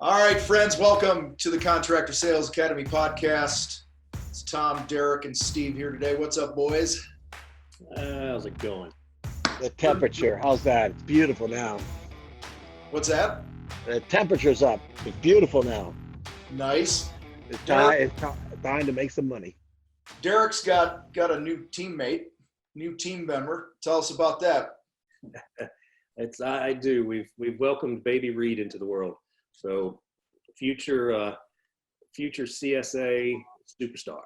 All right, friends, welcome to the Contractor Sales Academy podcast. It's Tom, Derek, and Steve here today. What's up, boys? How's it going? The temperature, how's that? It's beautiful now. What's that? The temperature's up. It's beautiful now. Nice. It's time to make some money. Derek's got a new teammate, new team member. Tell us about that. I do. We've welcomed Baby Reed into the world. So future CSA superstar.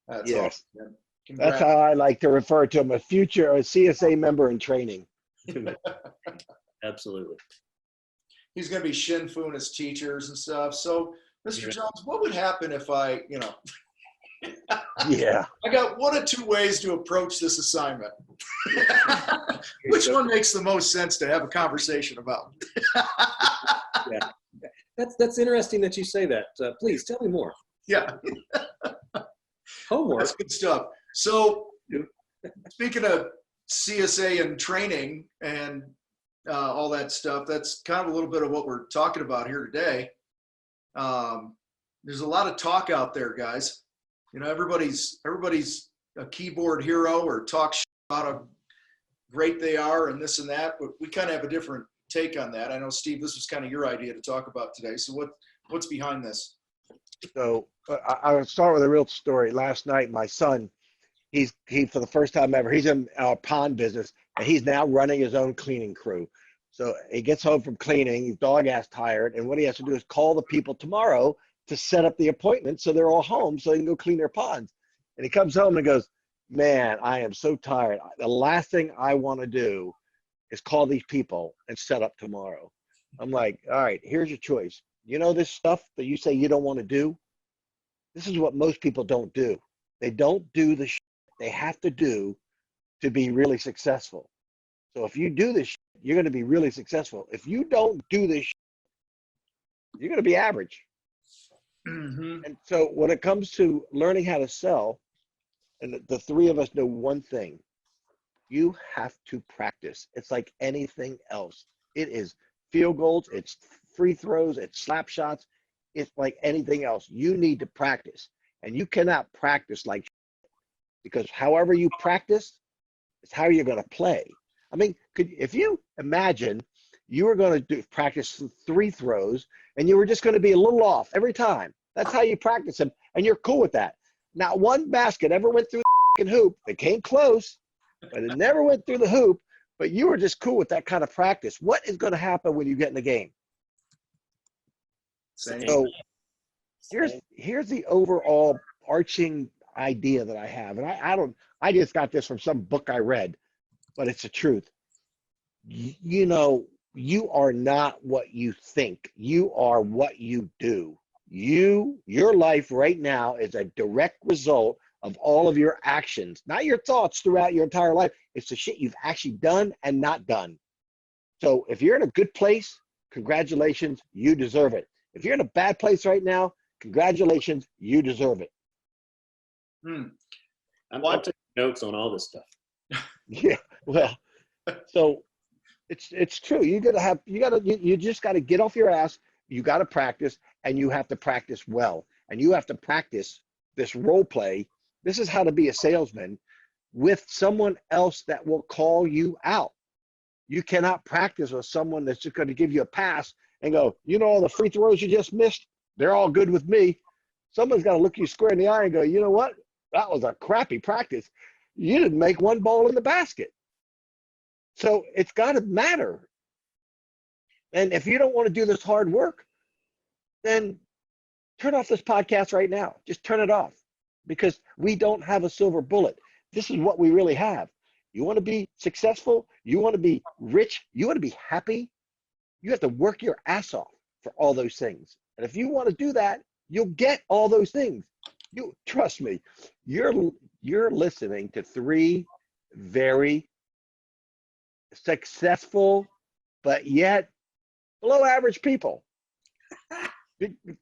That's yes. awesome. That's how I like to refer to him, a CSA member in training. Absolutely. He's going to be shin-fooing his teachers and stuff. So, Mr. Jones, what would happen if I got one of two ways to approach this assignment. Which one makes the most sense to have a conversation about? Yeah, that's interesting that you say that. Please tell me more. Yeah. Homework. That's good stuff. So, speaking of CSA and training and all that stuff, that's kind of a little bit of what we're talking about here today. There's a lot of talk out there, guys. You know, everybody's a keyboard hero or talk about how great they are and this and that, but we kind of have a different take on that. I know, Steve, this was kind of your idea to talk about today. So what's behind this? So I'll start with a real story. Last night, my son, he for the first time ever, he's in our pond business, and he's now running his own cleaning crew. So he gets home from cleaning, he's dog-ass tired, and what he has to do is call the people tomorrow to set up the appointment so they're all home so they can go clean their ponds. And he comes home and goes, man, I am so tired. The last thing I want to do is call these people and set up tomorrow. I'm like, all right, here's your choice. You know this stuff that you say you don't want to do? This is what most people don't do. They don't do the shit they have to do to be really successful. So if you do this shit, you're going to be really successful. If you don't do this shit, you're going to be average. Mm-hmm. And so when it comes to learning how to sell, and the three of us know one thing, you have to practice. It's like anything else. It is field goals, it's free throws, it's slap shots. It's like anything else. You need to practice, and you cannot practice like shit, because however you practice is how you're going to play. I mean, if you imagine you were going to practice three throws and you were just going to be a little off every time. That's how you practice them, and you're cool with that. Not one basket ever went through the hoop. It came close, but it never went through the hoop. But you were just cool with that kind of practice. What is going to happen when you get in the game? So here's the overall arching idea that I have, and I just got this from some book I read, but it's the truth. You know, you are not what you think. You are what you do. Your life right now is a direct result of all of your actions, not your thoughts throughout your entire life. It's the shit you've actually done and not done. So if you're in a good place, congratulations, you deserve it. If you're in a bad place right now, congratulations, you deserve it. I'm taking notes on all this stuff. Yeah, well, so it's true. You just got to get off your ass. You got to practice, and you have to practice well, and you have to practice this role play. This is how to be a salesman with someone else that will call you out. You cannot practice with someone that's just going to give you a pass and go, you know, all the free throws you just missed, they're all good with me. Someone's got to look you square in the eye and go, you know what? That was a crappy practice. You didn't make one ball in the basket. So it's got to matter. And if you don't want to do this hard work, then turn off this podcast right now. Just turn it off, because we don't have a silver bullet. This is what we really have. You want to be successful? You want to be rich? You want to be happy? You have to work your ass off for all those things. And if you want to do that, you'll get all those things. You trust me. You're listening to three very successful, but yet below average people.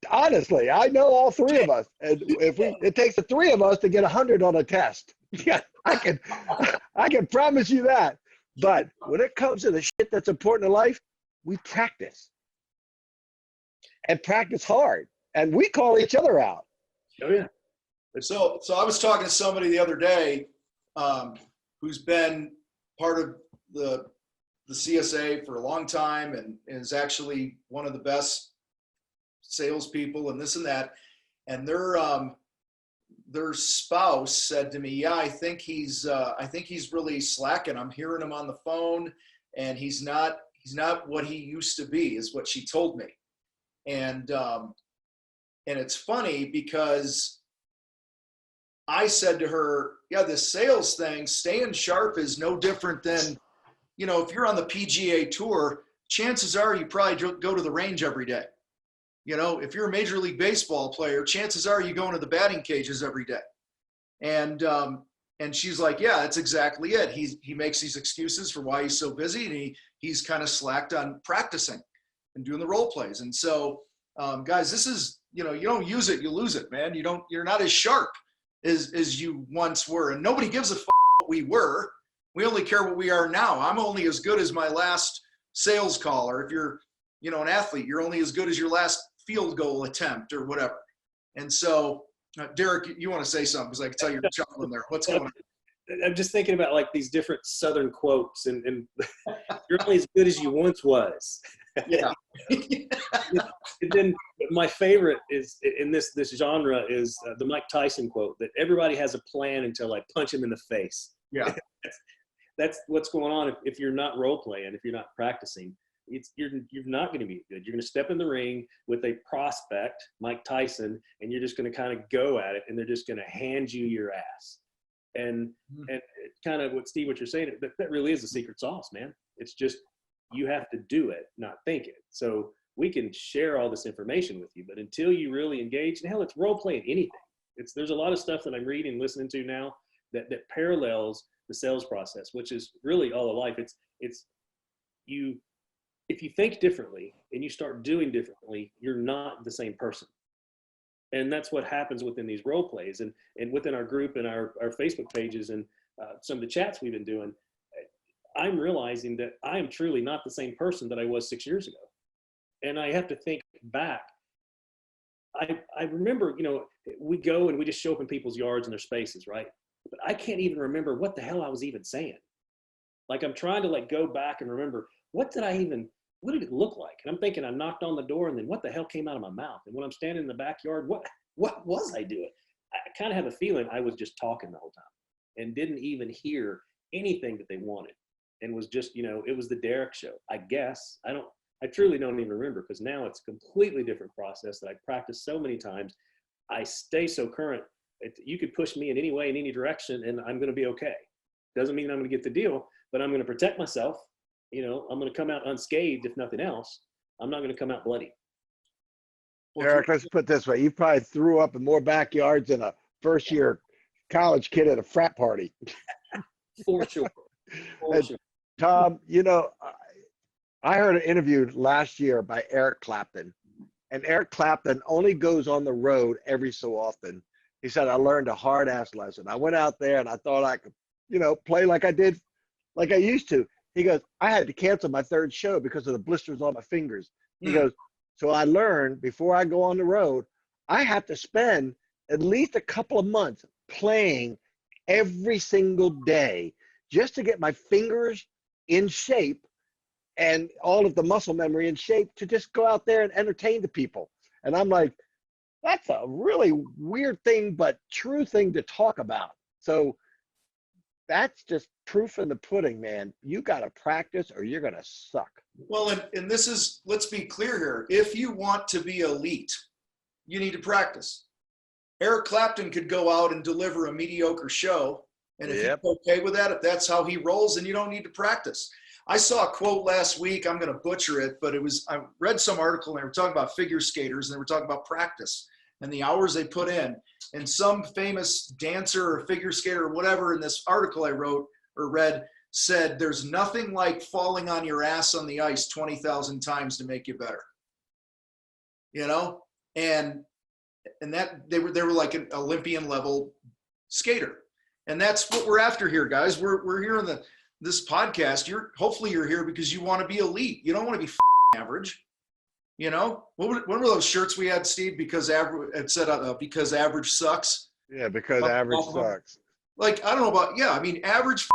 Honestly, I know all three of us, and it takes the three of us to get 100 on a test. Yeah, I can promise you that. But when it comes to the shit that's important in life, we practice. and practice hard. And we call each other out. Oh yeah. So I was talking to somebody the other day who's been part of the CSA for a long time and is actually one of the best salespeople and this and that. And their spouse said to me, "Yeah, I think he's really slacking. I'm hearing him on the phone, and he's not what he used to be," is what she told me. And it's funny because I said to her, "Yeah, this sales thing, staying sharp is no different than, if you're on the PGA Tour, chances are you probably go to the range every day. If you're a Major League Baseball player, chances are you go into the batting cages every day." And she's like, "Yeah, that's exactly it. He makes these excuses for why he's so busy, and he's kind of slacked on practicing and doing the role plays." And so, guys, this is, you don't use it, you lose it, man. You're not as sharp as you once were, and nobody gives a what we were. We only care what we are now. I'm only as good as my last sales call, or if you're, an athlete, you're only as good as your last field goal attempt or whatever. And so, Derek, you want to say something because I can tell you're chuckling there. What's going on? I'm just thinking about like these different Southern quotes, and you're only as good as you once was. Yeah. And then my favorite is in this genre is the Mike Tyson quote that everybody has a plan until I punch him in the face. Yeah. That's what's going on if you're not role playing, if you're not practicing. You're not going to be good. You're going to step in the ring with a prospect, Mike Tyson, and you're just going to kind of go at it, and they're just going to hand you your ass. And kind of what you're saying, that really is the secret sauce, man. It's just you have to do it, not think it. So we can share all this information with you, but until you really engage, and hell, it's role playing anything. There's a lot of stuff that I'm reading and listening to now that parallels the sales process, which is really all of life. It's you. If you think differently and you start doing differently, you're not the same person. And that's what happens within these role plays and within our group and our Facebook pages and some of the chats we've been doing. I'm realizing that I am truly not the same person that I was 6 years ago. And I have to think back. I remember, we go and we just show up in people's yards and their spaces, right? But I can't even remember what the hell I was even saying. Like I'm trying to go back and remember, what did it look like? And I'm thinking I knocked on the door and then what the hell came out of my mouth? And when I'm standing in the backyard, what was I doing? I kind of have a feeling I was just talking the whole time and didn't even hear anything that they wanted. And was just, it was the Derek show, I guess. I truly don't even remember because now it's a completely different process that I practiced so many times. I stay so current. You could push me in any way, in any direction, and I'm going to be okay. Doesn't mean I'm going to get the deal, but I'm going to protect myself. I'm going to come out unscathed, if nothing else. I'm not going to come out bloody. Eric, let's put it this way. You probably threw up in more backyards than a first-year college kid at a frat party. For sure. Tom, I heard an interview last year by Eric Clapton, and Eric Clapton only goes on the road every so often. He said, "I learned a hard-ass lesson. I went out there and I thought I could, play like I used to." He goes, "I had to cancel my third show because of the blisters on my fingers." He goes, "So I learned before I go on the road, I have to spend at least a couple of months playing every single day just to get my fingers in shape and all of the muscle memory in shape to just go out there and entertain the people." And I'm like, that's a really weird thing, but true thing to talk about. So that's just proof in the pudding, man. You got to practice or you're going to suck. Well, and this is, let's be clear here. If you want to be elite, you need to practice. Eric Clapton could go out and deliver a mediocre show. And if he's okay with that, if that's how he rolls, then you don't need to practice. I saw a quote last week. I'm going to butcher it, but I read some article and they were talking about figure skaters and they were talking about practice and the hours they put in. And some famous dancer or figure skater or whatever in this article I wrote or read said, "There's nothing like falling on your ass on the ice 20,000 times to make you better." And that they were like an Olympian level skater. And that's what we're after here, guys. We're here on this podcast. Hopefully you're here because you want to be elite. You don't want to be average. You know, what were those shirts we had, Steve? Because average, it said because average sucks. Yeah, because average sucks. Like, I don't know about, yeah, I mean, average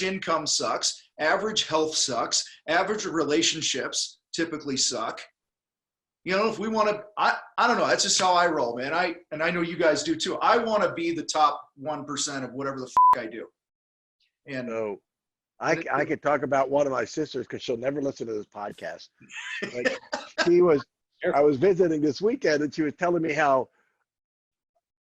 income sucks. Average health sucks. Average relationships typically suck. You know, if we want to, I don't know. That's just how I roll, man. I know you guys do too. I want to be the top 1% of whatever the I do. And so I could talk about one of my sisters because she'll never listen to this podcast. Like I was visiting this weekend and she was telling me how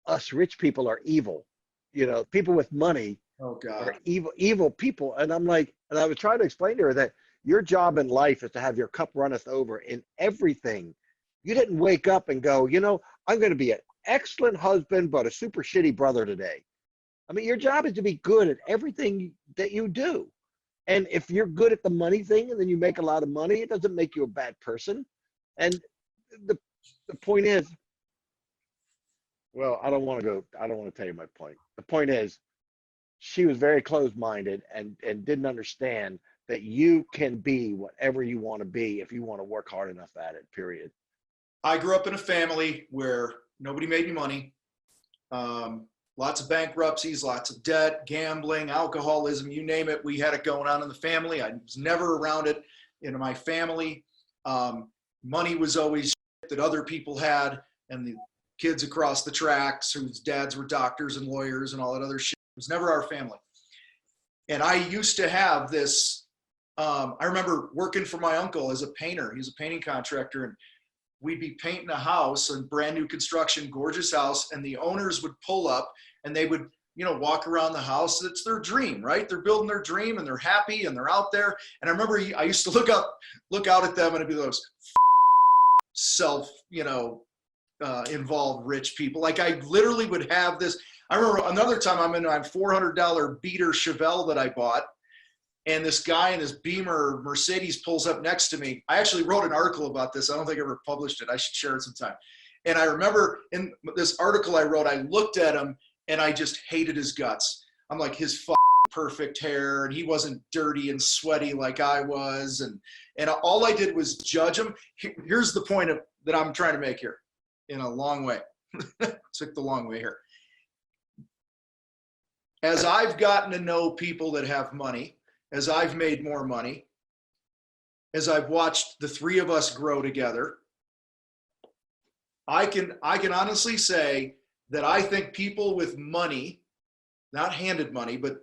us rich people are evil. You know, people with money are evil people. And I'm like, and I was trying to explain to her that your job in life is to have your cup runneth over in everything. You didn't wake up and go, you know, I'm going to be an excellent husband, but a super shitty brother today. I mean, your job is to be good at everything that you do. And if you're good at the money thing and then you make a lot of money, it doesn't make you a bad person. And the point is, well, I don't want to tell you my point. The point is, she was very closed-minded and didn't understand that you can be whatever you want to be if you want to work hard enough at it, period. I grew up in a family where nobody made any money. Lots of bankruptcies, lots of debt, gambling, alcoholism, you name it. We had it going on in the family. I was never around it in my family. Money was always shit that other people had, and the kids across the tracks whose dads were doctors and lawyers and all that other shit. It was never our family. And I used to have this, I remember working for my uncle as a painter. He's a painting contractor, and we'd be painting a house, a brand new construction, gorgeous house, and the owners would pull up and they would, you know, walk around the house. It's their dream, right? They're building their dream and they're happy and they're out there. And I remember I used to look out at them and it'd be those self, you know, involved rich people. Like I literally would have this. I remember another time I'm in my $400 beater Chevelle that I bought. And this guy in his Beamer Mercedes pulls up next to me. I actually wrote an article about this. I don't think I ever published it. I should share it sometime. And I remember in this article I wrote, I looked at him and I just hated his guts. I'm like, his perfect hair, and he wasn't dirty and sweaty like I was. And all I did was judge him. Here's the point that I'm trying to make here in a long way. Took the long way here. As I've gotten to know people that have money, as I've made more money, as I've watched the three of us grow together, I can honestly say that I think people with money, not handed money, but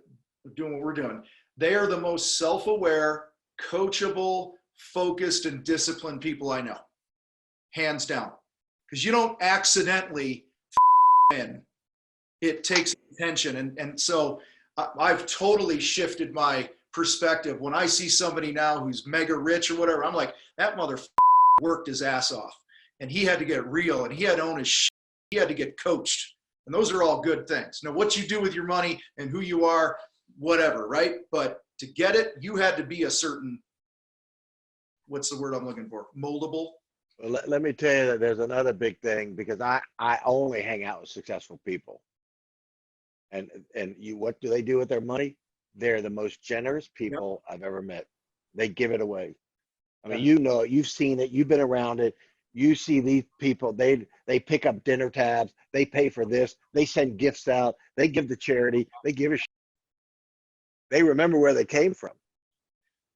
doing what we're doing, they are the most self-aware, coachable, focused, and disciplined people I know, hands down. Because you don't accidentally in. It takes attention. And so I've totally shifted my perspective. When I see somebody now who's mega rich or whatever, I'm like, that motherfucker worked his ass off, and he had to get real, and he had to own his shit. He had to get coached, and those are all good things. Now, what you do with your money and who you are, whatever, right? But to get it, you had to be a certain, what's the word I'm looking for? Moldable. Well, let me tell you that there's another big thing, because I only hang out with successful people. And what do they do with their money? They're the most generous people I've ever met. They give it away. I mean, you know, you've seen it, you've been around it. You see these people, they pick up dinner tabs, they pay for this, they send gifts out, they give to charity, they give a shit. They remember where they came from.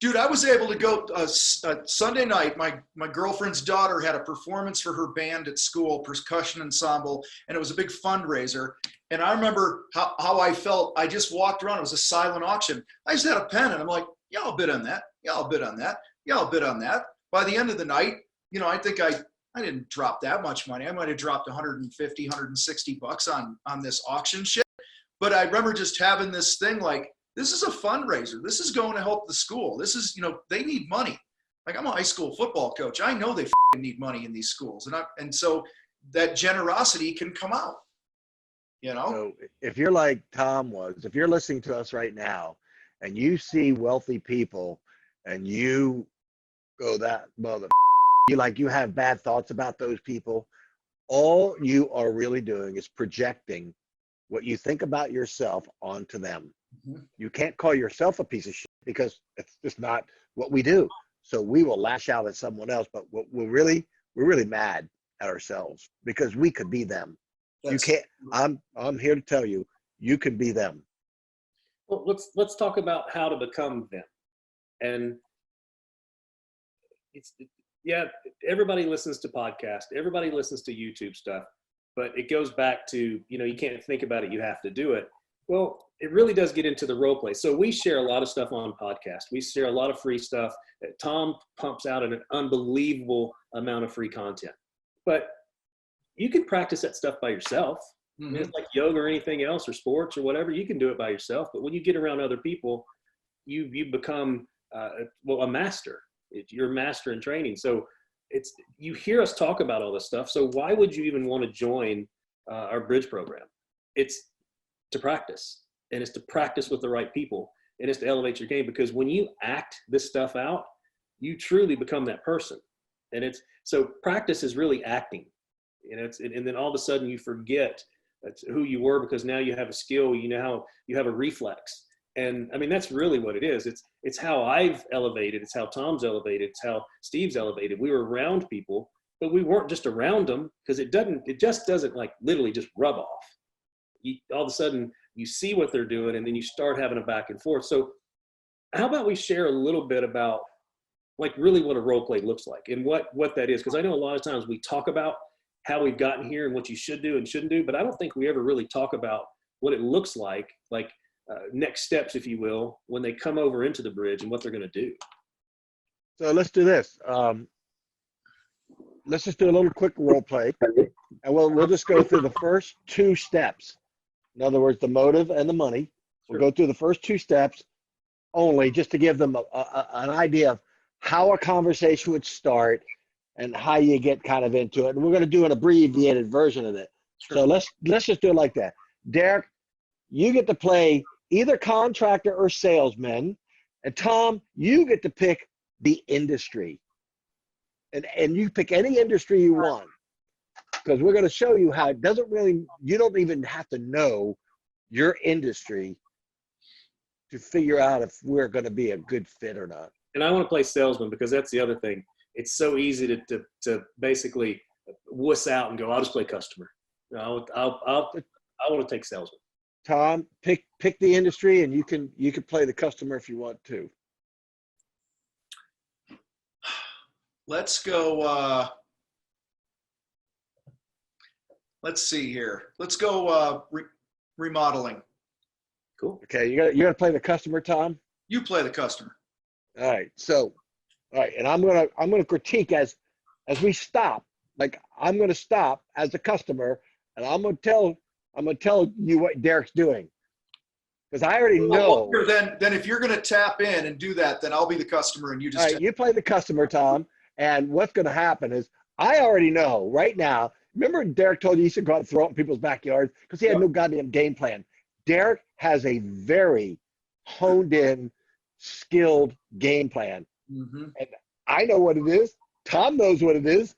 Dude, I was able to go Sunday night. My girlfriend's daughter had a performance for her band at school, percussion ensemble, and it was a big fundraiser. And I remember how I felt. I just walked around. It was a silent auction. I just had a pen, and I'm like, yeah, I'll bid on that. Yeah, I'll bid on that. Yeah, I'll bid on that. By the end of the night, you know, I think I didn't drop that much money. I might have dropped 150, 160 bucks on this auction shit. But I remember just having this thing like, this is a fundraiser. This is going to help the school. This is, you know, they need money. Like, I'm a high school football coach. I know they need money in these schools. And so that generosity can come out, you know? So if you're like Tom was, if you're listening to us right now and you see wealthy people and you go, that mother, you have bad thoughts about those people, all you are really doing is projecting what you think about yourself onto them. You can't call yourself a piece of shit, because it's just not what we do. So we will lash out at someone else, but we're really mad at ourselves because we could be them. You can't. I'm here to tell you, you can be them. Well, let's talk about how to become them. And yeah, everybody listens to podcasts, everybody listens to YouTube stuff, but it goes back to, you can't think about it, you have to do it. Well, it really does get into the role play. So we share a lot of stuff on podcasts. We share a lot of free stuff. Tom pumps out an unbelievable amount of free content. But you can practice that stuff by yourself. I mean, it's like yoga or anything else, or sports or whatever. You can do it by yourself. But when you get around other people, you become a master. You're a master in training. So you hear us talk about all this stuff. So why would you even want to join our bridge program? It's to practice, and it's to practice with the right people, and it's to elevate your game, because when you act this stuff out, you truly become that person. And so practice is really acting, and then all of a sudden you forget who you were, because now you have a skill, how you have a reflex. And I mean, that's really what it is. It's how I've elevated. It's how Tom's elevated. It's how Steve's elevated. We were around people, but we weren't just around them, because it just doesn't like literally just rub off. All of a sudden you see what they're doing, and then you start having a back and forth. So how about we share a little bit about like really what a role play looks like and what that is? Because I know a lot of times we talk about how we've gotten here and what you should do and shouldn't do, but I don't think we ever really talk about what it looks like next steps, if you will, when they come over into the bridge and what they're going to do. So let's do this. Let's just do a little quick role play, and we'll just go through the first 2 steps. In other words, the motive and the money. We'll go through the first 2 steps only, just to give them an idea of how a conversation would start and how you get kind of into it. And we're going to do an abbreviated version of it. Sure. So let's just do it like that. Derek, you get to play either contractor or salesman, and Tom, you get to pick the industry. And you pick any industry you want, because we're going to show you how it doesn't really, you don't even have to know your industry to figure out if we're going to be a good fit or not. And I want to play salesman, because that's the other thing. It's so easy to basically wuss out and go, I'll just play customer. I want to take salesman. Tom, pick the industry, and you can play the customer if you want to. Let's go. Let's see here. Let's go remodeling. Cool. Okay, you got to play the customer, Tom. You play the customer. All right. So, all right, and I'm gonna critique as we stop. Like, I'm gonna stop as a customer, and I'm gonna tell you what Derek's doing, because I already know. Well, then if you're gonna tap in and do that, then I'll be the customer, and you just. All right, you play the customer, Tom. And what's going to happen is, I already know right now. Remember Derek told you he should go out and throw it in people's backyards because he had no goddamn game plan. Derek has a very honed in, skilled game plan. And I know what it is. Tom knows what it is,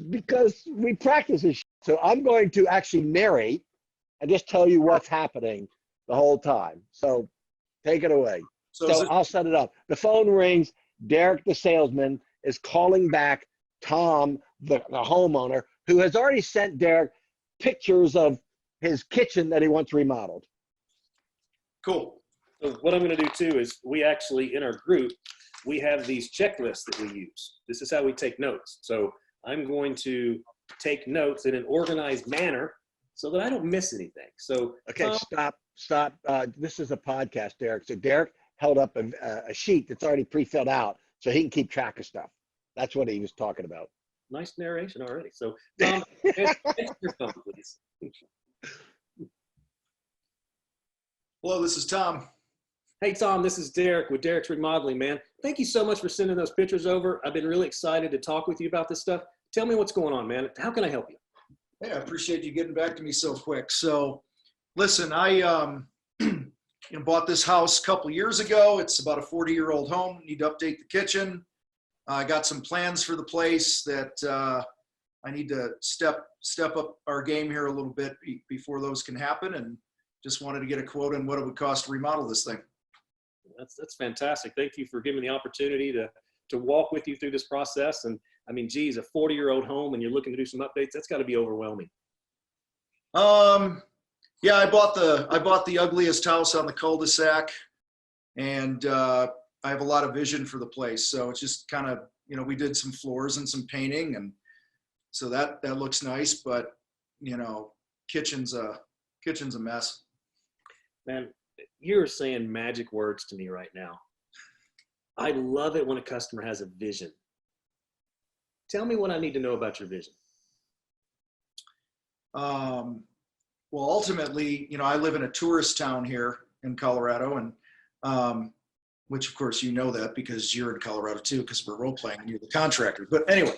because we practice this shit. So I'm going to actually narrate and just tell you what's happening the whole time. So take it away. So I'll set it up. The phone rings. Derek, the salesman, is calling back Tom, the homeowner, who has already sent Derek pictures of his kitchen that he wants remodeled. Cool. So what I'm going to do too is, we actually, in our group, we have these checklists that we use. This is how we take notes. So I'm going to take notes in an organized manner so that I don't miss anything. So okay, stop. This is a podcast, Derek. So Derek held up a sheet that's already pre-filled out, so he can keep track of stuff. That's what he was talking about. Nice narration already. So, Tom, answer your phone, please. Hello, this is Tom. Hey, Tom, this is Derek with Derek's Remodeling, man. Thank you so much for sending those pictures over. I've been really excited to talk with you about this stuff. Tell me what's going on, man. How can I help you? Hey, I appreciate you getting back to me so quick. So, listen, I bought this house a couple years ago. It's about a 40-year-old home. Need to update the kitchen. I got some plans for the place that I need to step up our game here a little bit before those can happen, and just wanted to get a quote on what it would cost to remodel this thing. That's fantastic. Thank you for giving me the opportunity to to walk with you through this process. And I mean, geez, a 40-year-old home and you're looking to do some updates, that's got to be overwhelming. Yeah, I bought the ugliest house on the cul-de-sac, and I have a lot of vision for the place. So it's just kind of, you know, we did some floors and some painting, and so that looks nice. But you know, kitchen's a mess. Man, you're saying magic words to me right now. I love it when a customer has a vision. Tell me what I need to know about your vision. Well, ultimately, you know, I live in a tourist town here in Colorado, and which of course you know that because you're in Colorado too, because we're role playing and you're the contractor. But anyway,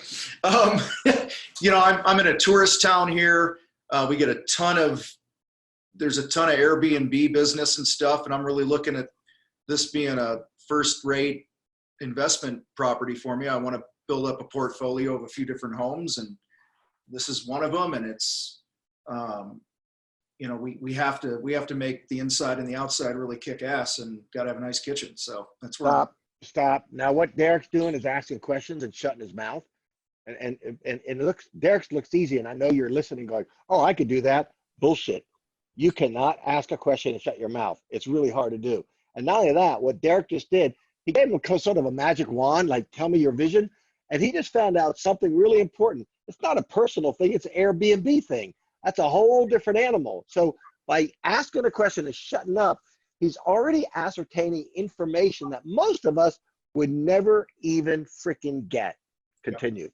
you know, I'm in a tourist town here. We get there's a ton of Airbnb business and stuff, and I'm really looking at this being a first-rate investment property for me. I want to build up a portfolio of a few different homes, and this is one of them. And it's, you know, we have to make the inside and the outside really kick ass, and got to have a nice kitchen. So that's where Stop. Now what Derek's doing is asking questions and shutting his mouth. And it looks, Derek's looks easy. And I know you're listening going, oh, I could do that. Bullshit. You cannot ask a question and shut your mouth. It's really hard to do. And not only that, what Derek just did, he gave him sort of a magic wand, like, tell me your vision. And he just found out something really important. It's not a personal thing. It's an Airbnb thing. That's a whole different animal. So by asking a question and shutting up, he's already ascertaining information that most of us would never even freaking get. Continue.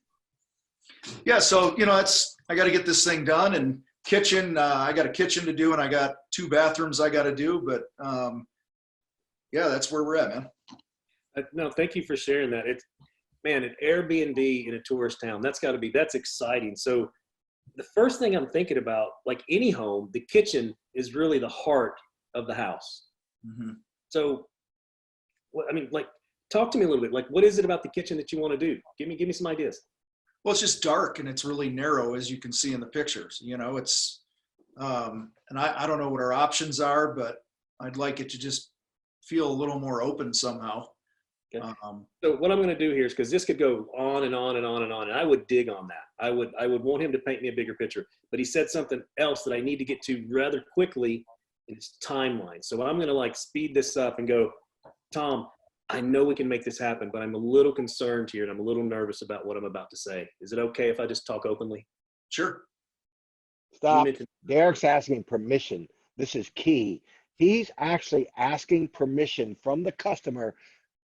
Yeah. So, you know, I got to get this thing done, and kitchen, I got a kitchen to do, and I got 2 bathrooms I got to do, but yeah, that's where we're at, man. No, thank you for sharing that. It's, man, an Airbnb in a tourist town, that's exciting. So the first thing I'm thinking about, like any home, the kitchen is really the heart of the house. Mm-hmm. So, I mean, like, talk to me a little bit. Like, what is it about the kitchen that you want to do? Give me some ideas. Well, it's just dark, and it's really narrow, as you can see in the pictures. You know, it's, and I don't know what our options are, but I'd like it to just feel a little more open somehow. Okay. So what I'm going to do here is, because this could go on and on and on and on, and I would dig on that. I would want him to paint me a bigger picture. But he said something else that I need to get to rather quickly, and it's timeline. So I'm going to like speed this up and go, Tom, I know we can make this happen, but I'm a little concerned here, and I'm a little nervous about what I'm about to say. Is it okay if I just talk openly? Sure. Stop. Derek's asking permission. This is key. He's actually asking permission from the customer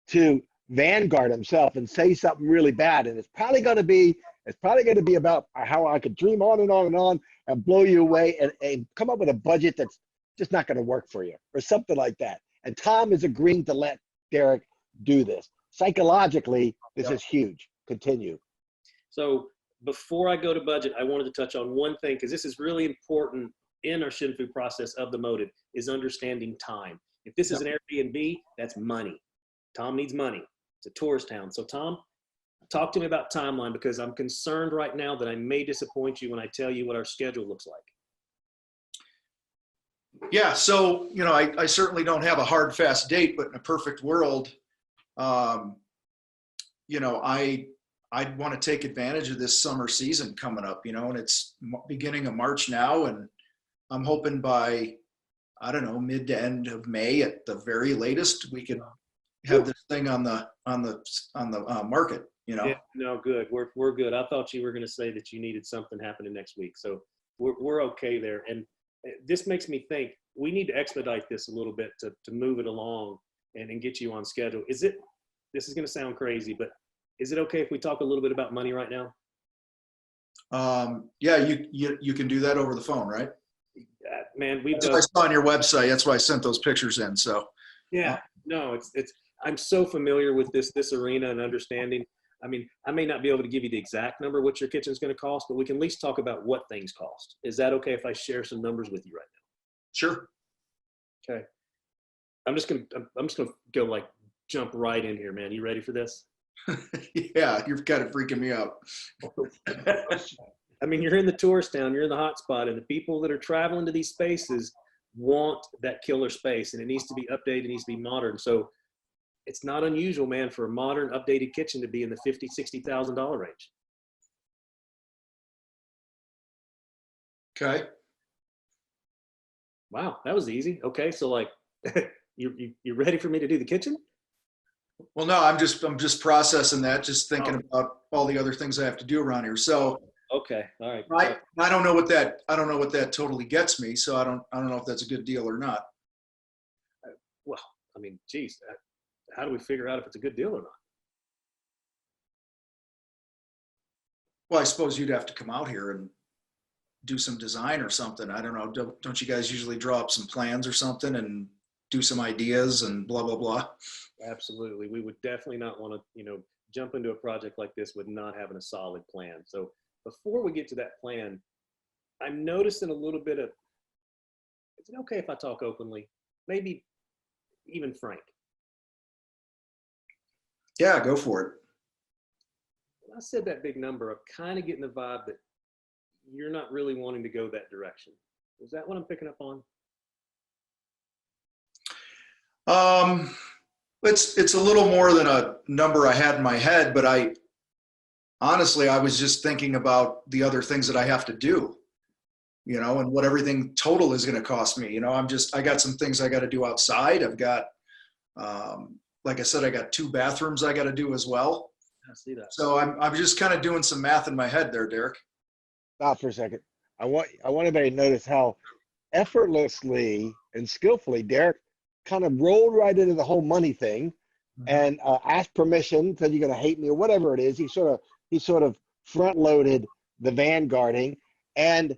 to vanguard himself and say something really bad. And it's probably going to be about how I could dream on and on and on and blow you away and come up with a budget that's just not going to work for you or something like that. And Tom is agreeing to let Derek do this. Psychologically, this is huge. Continue. So before I go to budget, I wanted to touch on one thing, because this is really important in our Shinfu process of the motive, is understanding time. If this is an Airbnb, that's money. Tom needs money. It's a tourist town. So Tom, talk to me about timeline, because I'm concerned right now that I may disappoint you when I tell you what our schedule looks like. Yeah. So, you know, I certainly don't have a hard, fast date, but in a perfect world, you know, I'd want to take advantage of this summer season coming up, you know, and it's beginning of March now, and I'm hoping by, I don't know, mid to end of May at the very latest, we could have this thing on the market, you know. Yeah, no, good. We're good. I thought you were going to say that you needed something happening next week, so we're okay there. And this makes me think we need to expedite this a little bit to move it along and get you on schedule. This is going to sound crazy, but is it okay if we talk a little bit about money right now? Yeah, you can do that over the phone, right? Man, that's what I saw on your website. That's why I sent those pictures in. So yeah, no, it's I'm so familiar with this arena and understanding. I mean, I may not be able to give you the exact number what your kitchen's going to cost, but we can at least talk about what things cost. Is that okay if I share some numbers with you right now? Sure. Okay. I'm just gonna go like jump right in here, man. You ready for this? Yeah, you're kind of freaking me out. I mean, you're in the tourist town, you're in the hot spot, and the people that are traveling to these spaces want that killer space, and it needs to be updated, it needs to be modern. So it's not unusual, man, for a modern updated kitchen to be in the $50,000-$60,000 range. Okay. Wow, that was easy. Okay, so like, you ready for me to do the kitchen? Well, no, I'm just processing that, just thinking about all the other things I have to do around here. So Okay, all right. I don't know what that totally gets me. So I don't know if that's a good deal or not. Well, I mean, geez, how do we figure out if it's a good deal or not? Well, I suppose you'd have to come out here and do some design or something. I don't know. Don't you guys usually draw up some plans or something and do some ideas and blah, blah, blah? Absolutely. We would definitely not want to, jump into a project like this with not having a solid plan. So before we get to that plan, I'm noticing a little bit of, is it okay if I talk openly? Maybe even frank. Yeah, go for it. When I said that big number, I'm kind of getting the vibe that you're not really wanting to go that direction. Is that what I'm picking up on? It's a little more than a number I had in my head, but I was just thinking about the other things that I have to do, and what everything total is going to cost me. I got some things I got to do outside. I've got, like I said, I got 2 bathrooms I got to do as well. I see that. So I'm just kind of doing some math in my head there, Derek. Stop for a second. I want everybody to notice how effortlessly and skillfully Derek kind of rolled right into the whole money thing and asked permission, said you're going to hate me or whatever it is. He sort of front loaded the vanguarding. And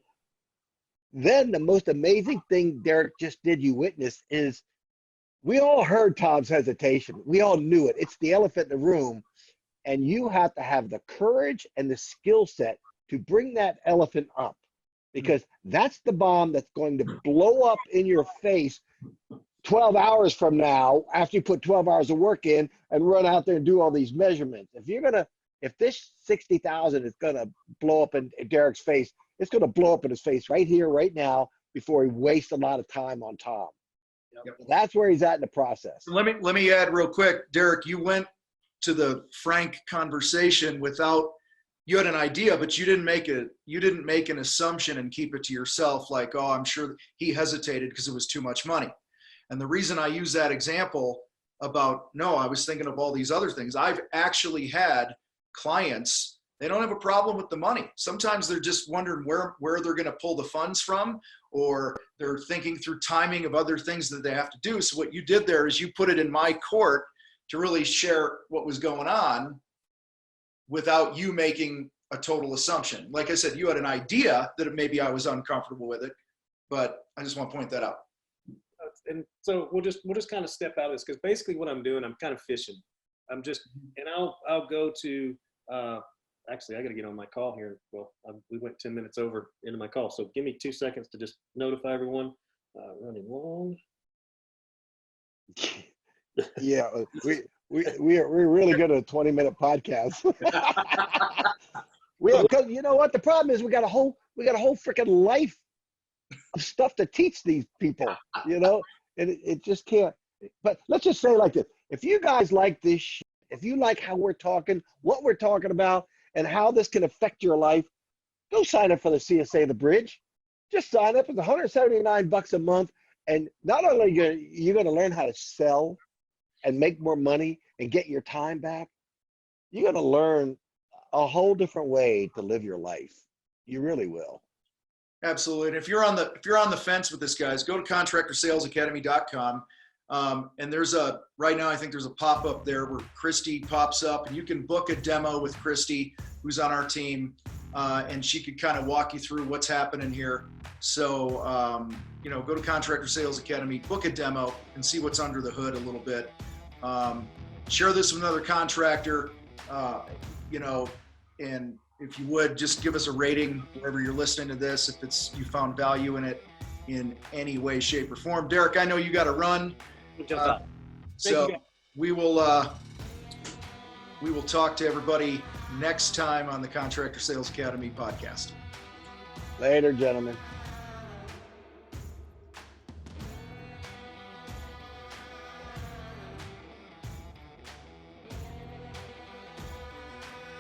then the most amazing thing Derek just did, you witnessed, is we all heard Tom's hesitation. We all knew it. It's the elephant in the room. And you have to have the courage and the skill set to bring that elephant up, because that's the bomb that's going to blow up in your face 12 hours from now, after you put 12 hours of work in and run out there and do all these measurements. If this 60,000 is going to blow up in Derek's face, it's going to blow up in his face right here, right now, before he wastes a lot of time on Tom. Yep. That's where he's at in the process. Let me add real quick, Derek, you went to the frank conversation without, you had an idea, but you didn't make an assumption and keep it to yourself. Like, oh, I'm sure he hesitated because it was too much money. And the reason I use that example about, no, I was thinking of all these other things. I've actually had clients, they don't have a problem with the money. Sometimes they're just wondering where they're going to pull the funds from, or they're thinking through timing of other things that they have to do. So what you did there is you put it in my court to really share what was going on without you making a total assumption. Like I said, you had an idea that maybe I was uncomfortable with it, but I just want to point that out. And so we'll just kind of step out of this, because basically what I'm doing, I'm kind of fishing. And I'll go to, actually I got to get on my call here. Well, we went 10 minutes over into my call. So give me 2 seconds to just notify everyone. Running long. Yeah, we're really good at a 20-minute podcast. Because you know what the problem is, we got a whole freaking life of stuff to teach these people, and it just can't. But let's just say like this: if you guys like this shit, if you like how we're talking, what we're talking about, and how this can affect your life, go sign up for the CSA The Bridge. Just sign up. It's $179 a month, and not only you're going to learn how to sell and make more money and get your time back, you're going to learn a whole different way to live your life. You really will. Absolutely. And if you're on the fence with this, guys, go to contractorsalesacademy.com. And right now I think there's a pop-up there where Christy pops up, and you can book a demo with Christy, who's on our team. And she could kind of walk you through what's happening here. So, go to Contractor Sales Academy, book a demo, and see what's under the hood a little bit. Share this with another contractor, and if you would, just give us a rating wherever you're listening to this, if you found value in it in any way, shape, or form. Derek, I know you got to run. So we will talk to everybody next time on the Contractor Sales Academy podcast. Later, gentlemen.